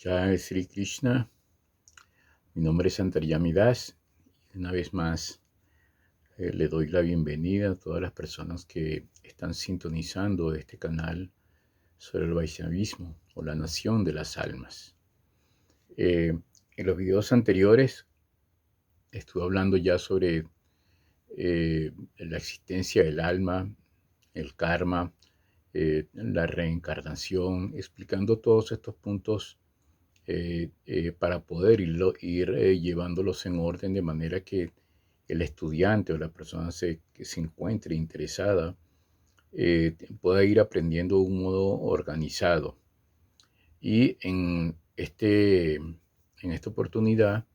Jai Sri Krishna, mi nombre es Antaryami Das. Una vez más, le doy la bienvenida a todas las personas que están sintonizando este canal sobre el Vaishnavismo o la nación de las almas. En los videos anteriores estuve hablando ya sobre la existencia del alma, el karma, la reencarnación, explicando todos estos puntos para poder ir llevándolos en orden de manera que el estudiante o la persona que se encuentre interesada pueda ir aprendiendo de un modo organizado. Y en esta oportunidad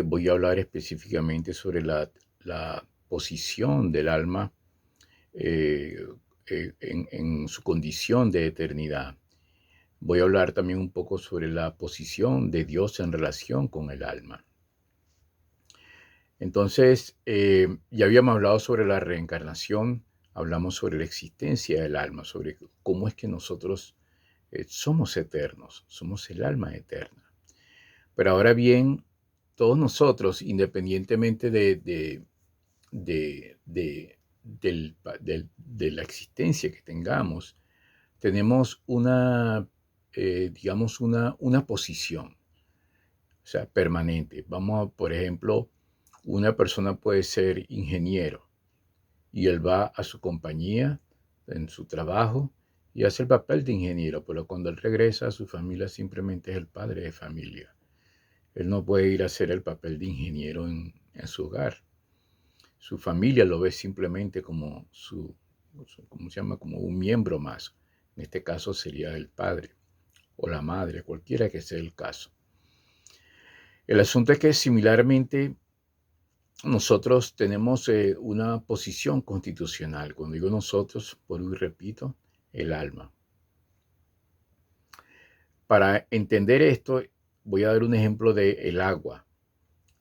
voy a hablar específicamente sobre la posición del alma eh, en su condición de eternidad. Voy a hablar también un poco sobre la posición de Dios en relación con el alma. Entonces, ya habíamos hablado sobre la reencarnación, hablamos sobre la existencia del alma, sobre cómo es que nosotros somos eternos, somos el alma eterna. Pero ahora bien, todos nosotros, independientemente de la existencia que tengamos, tenemos digamos, una posición, o sea, permanente. Por ejemplo, una persona puede ser ingeniero y él va a su compañía, en su trabajo, y hace el papel de ingeniero, pero cuando él regresa a su familia simplemente es el padre de familia. Él no puede ir a hacer el papel de ingeniero en su hogar. Su familia lo ve simplemente como ¿cómo se llama? Como un miembro más. En este caso sería el padre o la madre, cualquiera que sea el caso. El asunto es que similarmente nosotros tenemos una posición constitucional. Cuando digo nosotros, por y repito, el alma. Para entender esto, voy a dar un ejemplo del agua.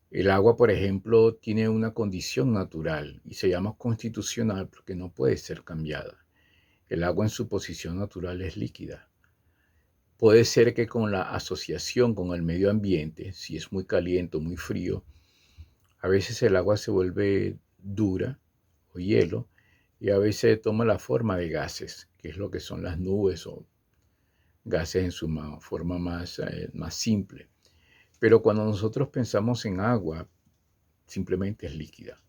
El agua, por ejemplo, tiene una condición natural y se llama constitucional porque no puede ser cambiada. El agua en su posición natural es líquida. Puede ser que con la asociación con el medio ambiente, si es muy caliente o muy frío, a veces el agua se vuelve dura o hielo y a veces toma la forma de gases, que es lo que son las nubes o gases en su forma más simple. Pero cuando nosotros pensamos en agua, simplemente es líquida.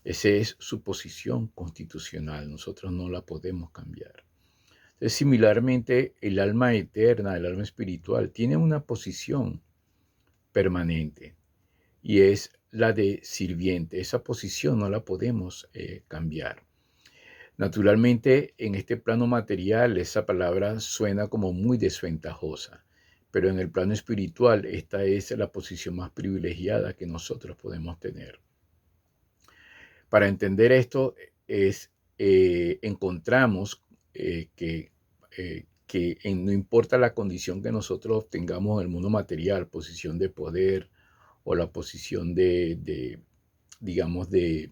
Esa es su posición constitucional, nosotros no la podemos cambiar. Entonces, similarmente, el alma eterna, el alma espiritual, tiene una posición permanente y es la de sirviente. Esa posición no la podemos cambiar. Naturalmente, en este plano material, esa palabra suena como muy desventajosa, pero en el plano espiritual, esta es la posición más privilegiada que nosotros podemos tener. Para entender esto, encontramos que no importa la condición que nosotros tengamos en el mundo material, posición de poder o la posición digamos, de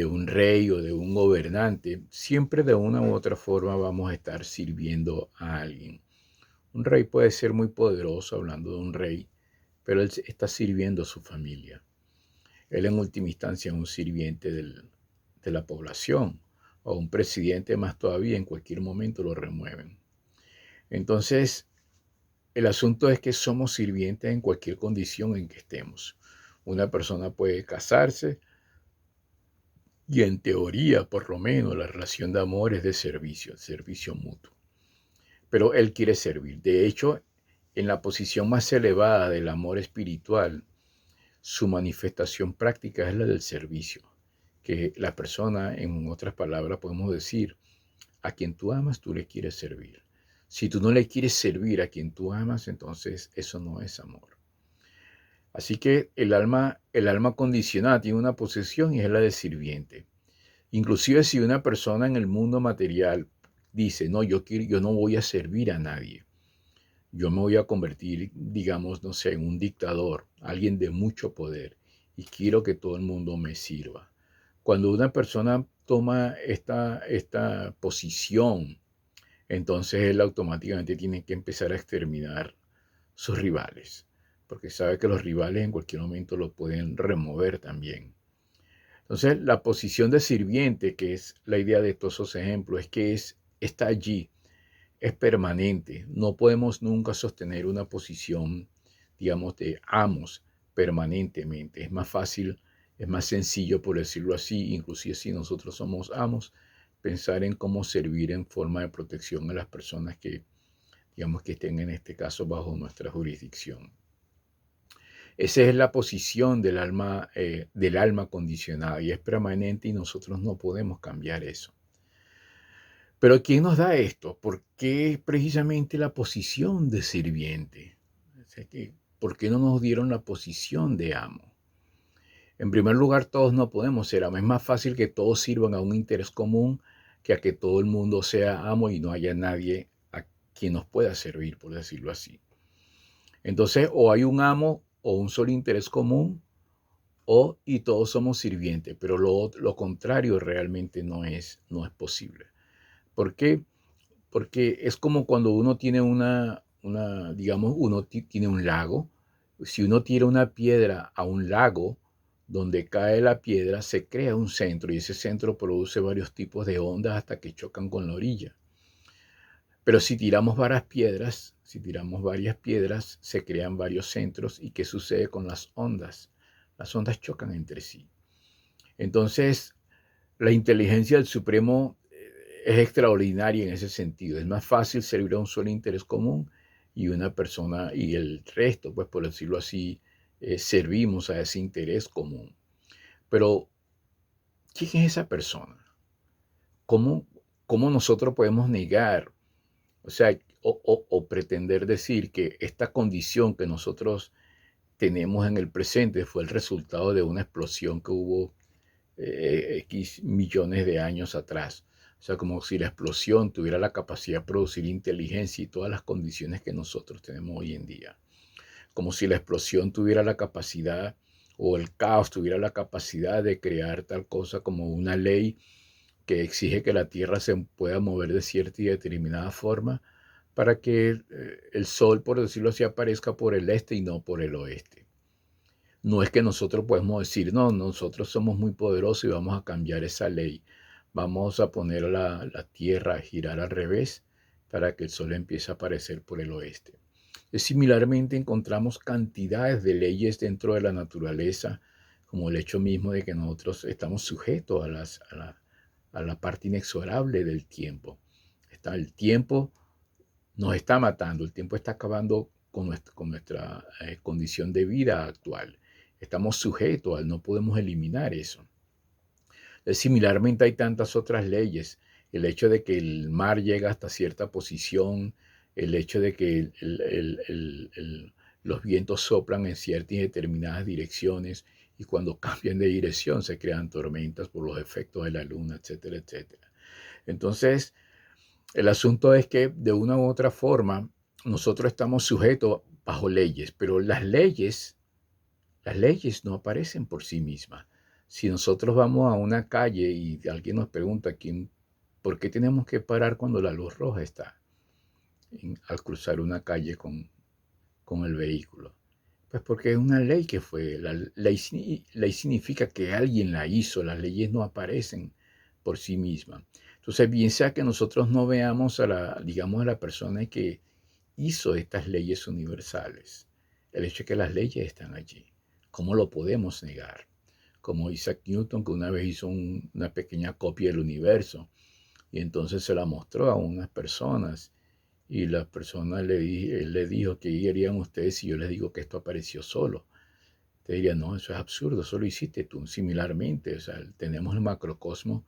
un rey o de un gobernante, siempre de una u otra forma vamos a estar sirviendo a alguien. Un rey puede ser muy poderoso, hablando de un rey, pero él está sirviendo a su familia. Él en última instancia es un sirviente de la población, o un presidente más todavía, en cualquier momento lo remueven. Entonces, el asunto es que somos sirvientes en cualquier condición en que estemos. Una persona puede casarse y en teoría, por lo menos, la relación de amor es de servicio mutuo. Pero él quiere servir. De hecho, en la posición más elevada del amor espiritual, su manifestación práctica es la del servicio, que la persona, en otras palabras, podemos decir, a quien tú amas, tú le quieres servir. Si tú no le quieres servir a quien tú amas, entonces eso no es amor. Así que el alma condicionada tiene una posesión y es la de sirviente. Inclusive si una persona en el mundo material dice, no, yo no voy a servir a nadie. Yo me voy a convertir, digamos, no sé, en un dictador, alguien de mucho poder, y quiero que todo el mundo me sirva. Cuando una persona toma esta posición, entonces él automáticamente tiene que empezar a exterminar sus rivales, porque sabe que los rivales en cualquier momento lo pueden remover también. Entonces, la posición de sirviente, que es la idea de todos esos ejemplos, es que está allí, es permanente. No podemos nunca sostener una posición, digamos, de amos permanentemente. Es más fácil, es más sencillo, por decirlo así, inclusive si nosotros somos amos, pensar en cómo servir en forma de protección a las personas que, digamos, que estén en este caso bajo nuestra jurisdicción. Esa es la posición del alma condicionada y es permanente y nosotros no podemos cambiar eso. Pero ¿quién nos da esto? ¿Por qué precisamente la posición de sirviente? O sea, ¿por qué no nos dieron la posición de amo? En primer lugar, todos no podemos ser amos. Es más fácil que todos sirvan a un interés común que a que todo el mundo sea amo y no haya nadie a quien nos pueda servir, por decirlo así. Entonces, o hay un amo o un solo interés común, y todos somos sirvientes, pero lo contrario realmente no es posible. ¿Por qué? Porque es como cuando uno tiene digamos, uno tiene un lago. Si uno tira una piedra a un lago, donde cae la piedra, se crea un centro y ese centro produce varios tipos de ondas hasta que chocan con la orilla. Pero si tiramos varias piedras, se crean varios centros. ¿Y qué sucede con las ondas? Las ondas chocan entre sí. Entonces, la inteligencia del Supremo es extraordinaria en ese sentido. Es más fácil servir a un solo interés común y una persona y el resto, pues por decirlo así, servimos a ese interés común. Pero, ¿quién es esa persona? ¿Cómo, cómo nosotros podemos negar, o sea, o pretender decir que esta condición que nosotros tenemos en el presente fue el resultado de una explosión que hubo X millones de años atrás? O sea, como si la explosión tuviera la capacidad de producir inteligencia y todas las condiciones que nosotros tenemos hoy en día. Como si la explosión tuviera la capacidad o el caos tuviera la capacidad de crear tal cosa como una ley que exige que la Tierra se pueda mover de cierta y determinada forma para que el Sol, por decirlo así, aparezca por el este y no por el oeste. No es que nosotros podemos decir, no, nosotros somos muy poderosos y vamos a cambiar esa ley. Vamos a poner la Tierra a girar al revés para que el Sol empiece a aparecer por el oeste. Similarmente encontramos cantidades de leyes dentro de la naturaleza, como el hecho mismo de que nosotros estamos sujetos a la parte inexorable del tiempo. El tiempo nos está matando, el tiempo está acabando con nuestra condición de vida actual. Estamos sujetos no podemos eliminar eso. Similarmente hay tantas otras leyes. El hecho de que el mar llega hasta cierta posición, el hecho de que los vientos soplan en ciertas y determinadas direcciones y cuando cambian de dirección se crean tormentas por los efectos de la luna, etcétera, etcétera. Entonces, el asunto es que de una u otra forma nosotros estamos sujetos bajo leyes, pero las leyes no aparecen por sí mismas. Si nosotros vamos a una calle y alguien nos pregunta por qué tenemos que parar cuando la luz roja está al cruzar una calle con el vehículo. Pues porque es una ley que fue. Ley significa que alguien la hizo. Las leyes no aparecen por sí mismas. Entonces, bien sea que nosotros no veamos digamos, a la persona que hizo estas leyes universales. El hecho de que las leyes están allí. ¿Cómo lo podemos negar? Como Isaac Newton, que una vez hizo una pequeña copia del universo y entonces se la mostró a unas personas y las personas él le dijo, ¿qué harían ustedes si yo les digo que esto apareció solo? Te diría, no, eso es absurdo, eso lo hiciste tú. Similarmente, o sea, tenemos el macrocosmos,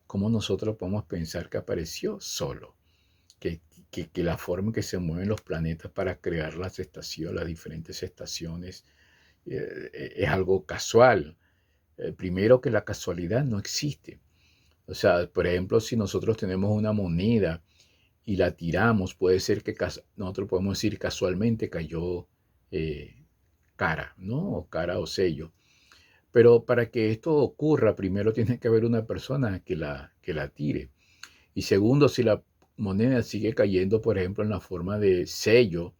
¿cómo nosotros podemos pensar que apareció solo? Que la forma en que se mueven los planetas para crear las estaciones, las diferentes estaciones, es algo casual. Primero que la casualidad no existe. O sea, por ejemplo, si nosotros tenemos una moneda y la tiramos, puede ser que nosotros podemos decir casualmente cayó cara, ¿no? O cara o sello. Pero para que esto ocurra, primero tiene que haber una persona que la tire. Y segundo, si la moneda sigue cayendo, por ejemplo, en la forma de sello,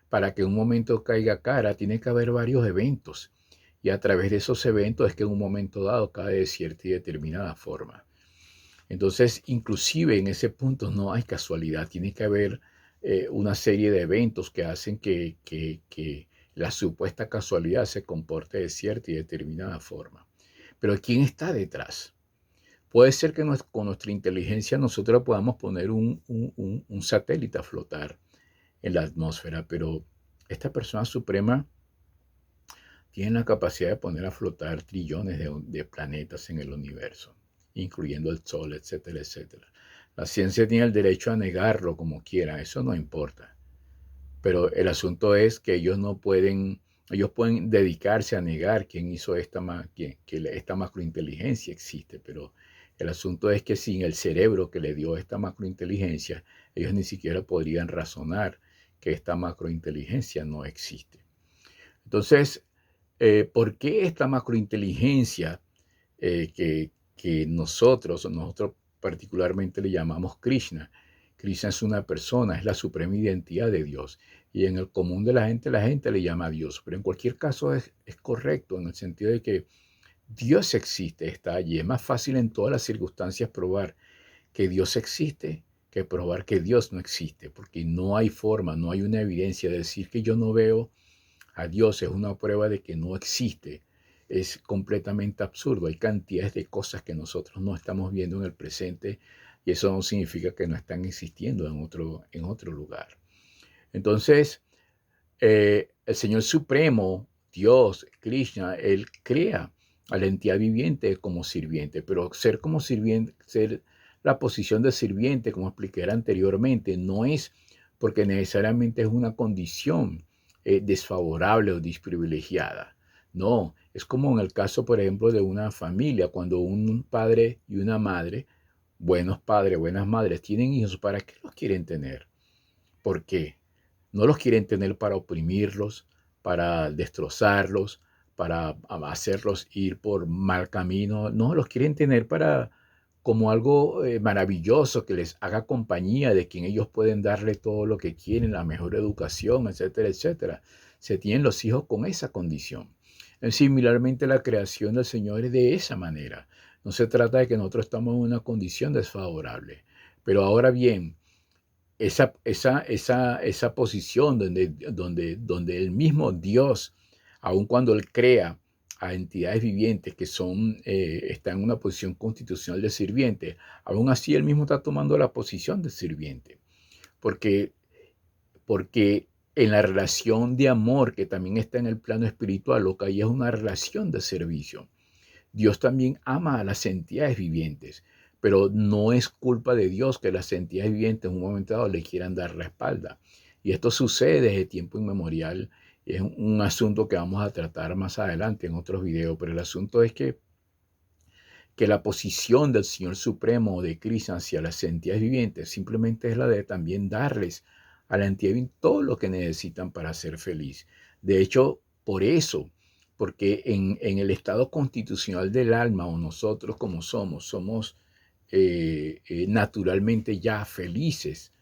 para que en un momento caiga cara, tiene que haber varios eventos. Y a través de esos eventos es que en un momento dado cae de cierta y determinada forma. Entonces, inclusive en ese punto no hay casualidad, tiene que haber una serie de eventos que hacen que la supuesta casualidad se comporte de cierta y determinada forma. Pero ¿quién está detrás? Puede ser que con nuestra inteligencia nosotros podamos poner un satélite a flotar en la atmósfera, pero esta persona suprema tiene la capacidad de poner a flotar trillones de planetas en el universo, incluyendo el Sol, etcétera, etcétera. La ciencia tiene el derecho a negarlo como quiera, eso no importa. Pero el asunto es que ellos pueden dedicarse a negar quién hizo que esta macrointeligencia existe, pero el asunto es que sin el cerebro que le dio esta macrointeligencia, ellos ni siquiera podrían razonar que esta macrointeligencia no existe. Entonces, ¿por qué esta macrointeligencia que nosotros particularmente le llamamos Krishna? Krishna es una persona, es la suprema identidad de Dios. Y en el común de la gente le llama a Dios. Pero en cualquier caso es correcto en el sentido de que Dios existe, está allí. Es más fácil en todas las circunstancias probar que Dios existe que probar que Dios no existe. Porque no hay forma, no hay una evidencia de decir que yo no veo a Dios es una prueba de que no existe. Es completamente absurdo. Hay cantidades de cosas que nosotros no estamos viendo en el presente y eso no significa que no están existiendo en otro lugar. Entonces, el Señor Supremo, Dios, Krishna, Él crea a la entidad viviente como sirviente, pero ser como sirviente, ser la posición de sirviente, como expliqué anteriormente, no es porque necesariamente es una condición desfavorable o desprivilegiada. No, es como en el caso, por ejemplo, de una familia, cuando un padre y una madre, buenos padres, buenas madres, tienen hijos, ¿para qué los quieren tener? ¿Por qué? No los quieren tener para oprimirlos, para destrozarlos, para hacerlos ir por mal camino. No, los quieren tener para como algo maravilloso que les haga compañía, de quien ellos pueden darle todo lo que quieren, la mejor educación, etcétera, etcétera. Se tienen los hijos con esa condición. Similarmente, la creación del Señor es de esa manera. No se trata de que nosotros estamos en una condición desfavorable. Pero ahora bien, esa posición donde el mismo Dios, aun cuando Él crea a entidades vivientes que están en una posición constitucional de sirviente, aún así Él mismo está tomando la posición de sirviente. Porque, porque en la relación de amor que también está en el plano espiritual, lo que hay es una relación de servicio. Dios también ama a las entidades vivientes, pero no es culpa de Dios que las entidades vivientes en un momento dado le quieran dar la espalda. Y esto sucede desde tiempo inmemorial. Es un asunto que vamos a tratar más adelante en otros videos, pero el asunto es que la posición del Señor Supremo de Cristo hacia las entidades vivientes simplemente es la de también darles a la entidad viviente todo lo que necesitan para ser feliz. De hecho, por eso, porque en el estado constitucional del alma, o nosotros como somos naturalmente ya felices.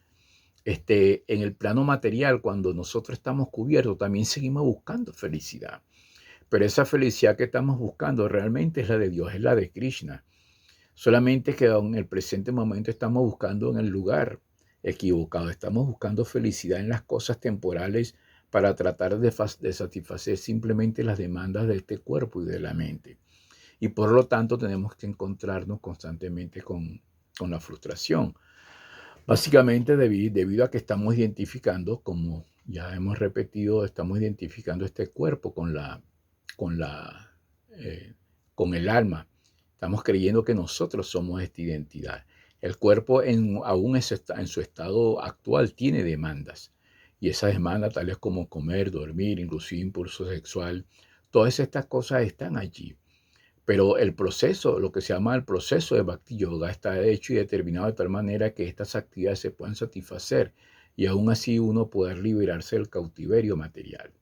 En el plano material, cuando nosotros estamos cubiertos, también seguimos buscando felicidad. Pero esa felicidad que estamos buscando realmente es la de Dios, es la de Krishna. Solamente que en el presente momento estamos buscando en el lugar equivocado. Estamos buscando felicidad en las cosas temporales para tratar de satisfacer simplemente las demandas de este cuerpo y de la mente. Y por lo tanto tenemos que encontrarnos constantemente con la frustración. Básicamente debido a que estamos identificando, como ya hemos repetido, estamos identificando este cuerpo con, la, con el alma. Estamos creyendo que nosotros somos esta identidad. El cuerpo aún en su estado actual tiene demandas. Y esas demandas tales como comer, dormir, inclusive impulso sexual, todas estas cosas están allí. Pero el proceso, lo que se llama el proceso de Bhakti Yoga, está hecho y determinado de tal manera que estas actividades se puedan satisfacer y aún así uno poder liberarse del cautiverio material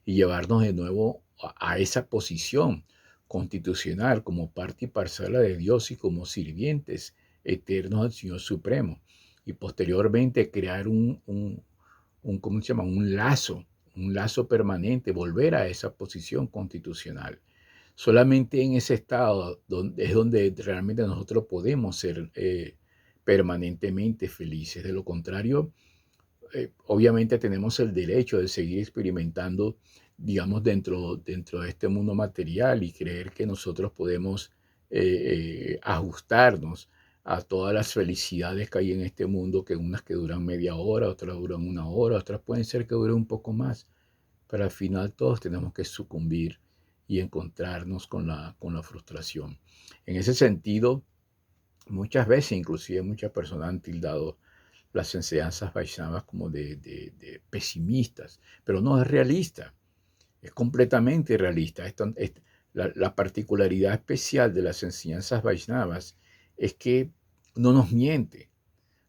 y llevarnos de nuevo a esa posición constitucional como parte y parcela de Dios y como sirvientes eternos al Señor Supremo. Y posteriormente crear ¿cómo se llama? Un lazo permanente, volver a esa posición constitucional. Solamente en ese estado es donde realmente nosotros podemos ser permanentemente felices. De lo contrario, obviamente tenemos el derecho de seguir experimentando, digamos, dentro de este mundo material y creer que nosotros podemos ajustarnos a todas las felicidades que hay en este mundo, que unas que duran media hora, otras duran una hora, otras pueden ser que duren un poco más, pero al final todos tenemos que sucumbir y encontrarnos con la frustración. En ese sentido, muchas veces, inclusive muchas personas han tildado las enseñanzas Vaishnavas como de pesimistas, pero no es realista, es completamente realista. La particularidad especial de las enseñanzas Vaishnavas es que no nos miente.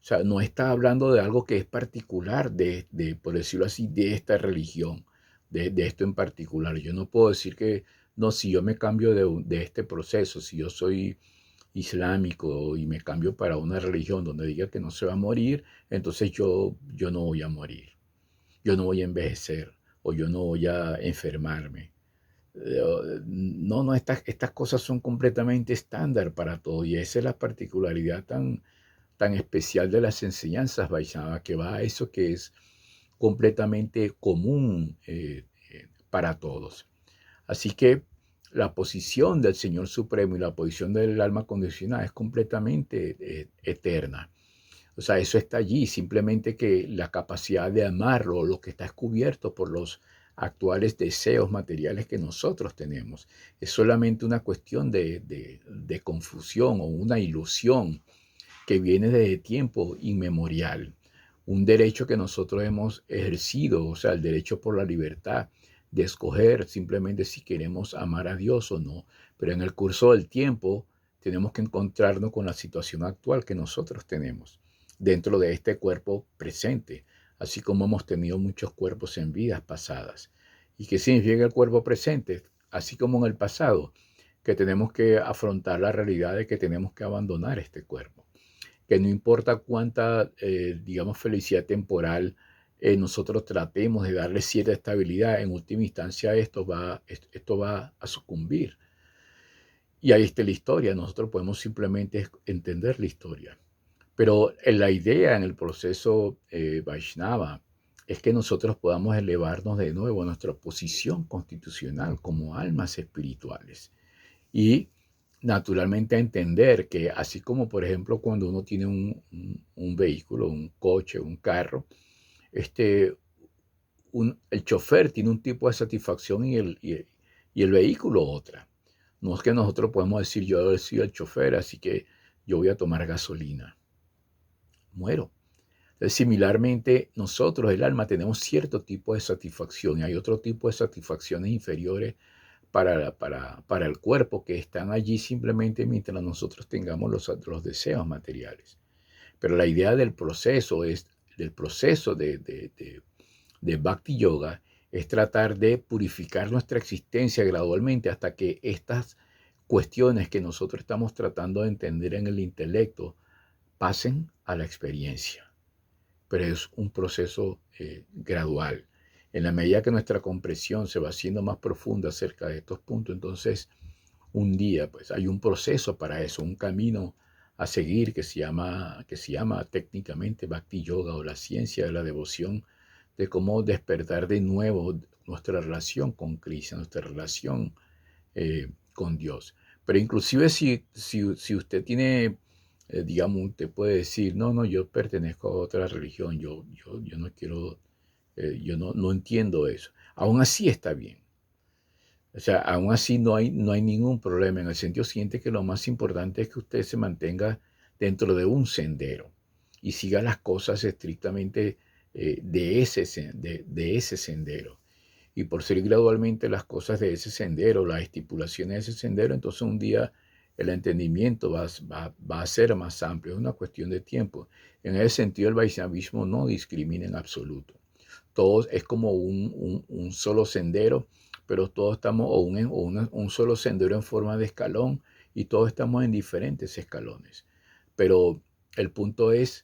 O sea, no está hablando de algo que es particular por decirlo así, de esta religión, de esto en particular. Yo no puedo decir que, no, si yo me cambio de este proceso, si yo soy islámico y me cambio para una religión donde diga que no se va a morir, entonces yo no voy a morir, yo no voy a envejecer o yo no voy a enfermarme. No, no, estas cosas son completamente estándar para todo y esa es la particularidad tan especial de las enseñanzas Vaishnavas, que va a eso que es completamente común para todos. Así que la posición del Señor Supremo y la posición del alma condicionada es completamente eterna. O sea, eso está allí, simplemente que la capacidad de amarlo, lo que está descubierto por los actuales deseos materiales que nosotros tenemos, es solamente una cuestión de confusión o una ilusión que viene desde tiempo inmemorial. Un derecho que nosotros hemos ejercido, o sea, el derecho por la libertad de escoger simplemente si queremos amar a Dios o no. Pero en el curso del tiempo tenemos que encontrarnos con la situación actual que nosotros tenemos dentro de este cuerpo presente, así como hemos tenido muchos cuerpos en vidas pasadas. ¿Y qué significa el cuerpo presente? Así como en el pasado, que tenemos que afrontar la realidad de que tenemos que abandonar este cuerpo, que no importa cuánta, digamos, felicidad temporal nosotros tratemos de darle cierta estabilidad, en última instancia esto va a sucumbir. Y ahí está la historia, nosotros podemos simplemente entender la historia. Pero la idea en el proceso Vaishnava es que nosotros podamos elevarnos de nuevo a nuestra posición constitucional como almas espirituales. Y naturalmente a entender que así como por ejemplo cuando uno tiene un vehículo, un coche, un carro, este, el chofer tiene un tipo de satisfacción y el vehículo otra. No es que nosotros podemos decir yo soy el chofer, así que yo voy a tomar gasolina. Muero. Similarmente, nosotros, el alma, tenemos cierto tipo de satisfacción y hay otro tipo de satisfacciones inferiores para el cuerpo que están allí simplemente mientras nosotros tengamos los deseos materiales. Pero la idea del proceso de Bhakti Yoga, es tratar de purificar nuestra existencia gradualmente hasta que estas cuestiones que nosotros estamos tratando de entender en el intelecto pasen a la experiencia. Pero es un proceso gradual. En la medida que nuestra comprensión se va haciendo más profunda acerca de estos puntos, entonces un día pues hay un proceso para eso, un camino a seguir que se llama técnicamente Bhakti Yoga o la ciencia de la devoción, de cómo despertar de nuevo nuestra relación con Krishna, nuestra relación con Dios. Pero inclusive si usted tiene, digamos, usted puede decir, no, no, yo pertenezco a otra religión, yo no quiero, yo no entiendo eso. Aún así está bien. O sea, aún así no hay ningún problema, en el sentido siguiente que lo más importante es que usted se mantenga dentro de un sendero y siga las cosas estrictamente de ese sendero. Y por seguir gradualmente las cosas de ese sendero, las estipulaciones de ese sendero, entonces un día el entendimiento va a ser más amplio, es una cuestión de tiempo. En ese sentido, el Vaishnavismo no discrimina en absoluto. Todos es como un solo sendero, pero todos estamos, un solo sendero en forma de escalón, y todos estamos en diferentes escalones. Pero el punto es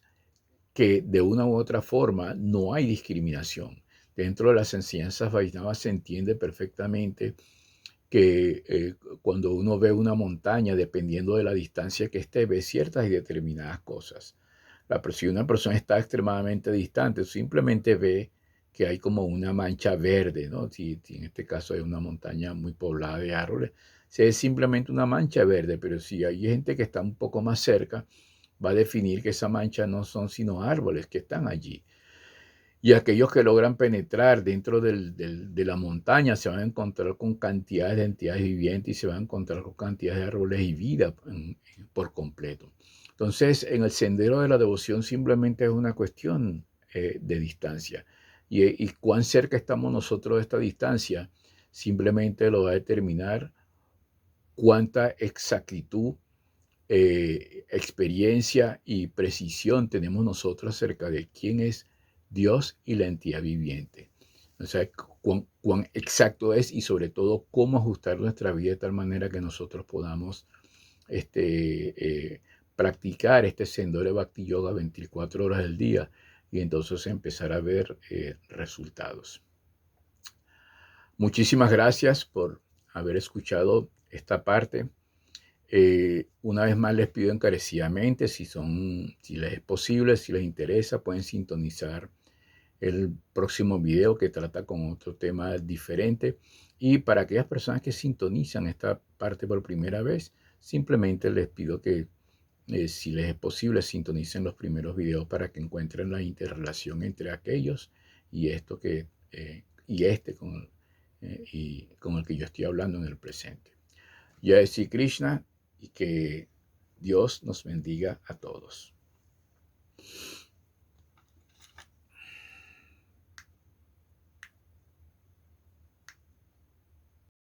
que de una u otra forma no hay discriminación. Dentro de las enseñanzas Vaishnavas se entiende perfectamente que cuando uno ve una montaña, dependiendo de la distancia que esté, ve ciertas y determinadas cosas. Si una persona está extremadamente distante, simplemente ve que hay como una mancha verde, ¿no? Si en este caso hay una montaña muy poblada de árboles, es simplemente una mancha verde, pero si hay gente que está un poco más cerca, va a definir que esa mancha no son sino árboles que están allí. Y aquellos que logran penetrar dentro de la montaña se van a encontrar con cantidades de entidades vivientes y se van a encontrar con cantidades de árboles y vida por completo. Entonces, en el sendero de la devoción simplemente es una cuestión de distancia. Y cuán cerca estamos nosotros de esta distancia simplemente lo va a determinar cuánta exactitud, experiencia y precisión tenemos nosotros acerca de quién es Dios y la entidad viviente. O sea, cuán exacto es y sobre todo cómo ajustar nuestra vida de tal manera que nosotros podamos practicar este sendero de Bhakti Yoga 24 horas del día y entonces empezar a ver resultados. Muchísimas gracias por haber escuchado esta parte. Una vez más les pido encarecidamente, si les es posible, si les interesa, pueden sintonizar el próximo video que trata con otro tema diferente. Y para aquellas personas que sintonizan esta parte por primera vez, simplemente les pido que si les es posible, sintonicen los primeros videos para que encuentren la interrelación entre aquellos y esto con el que yo estoy hablando en el presente. Jai Sri Krishna y que Dios nos bendiga a todos.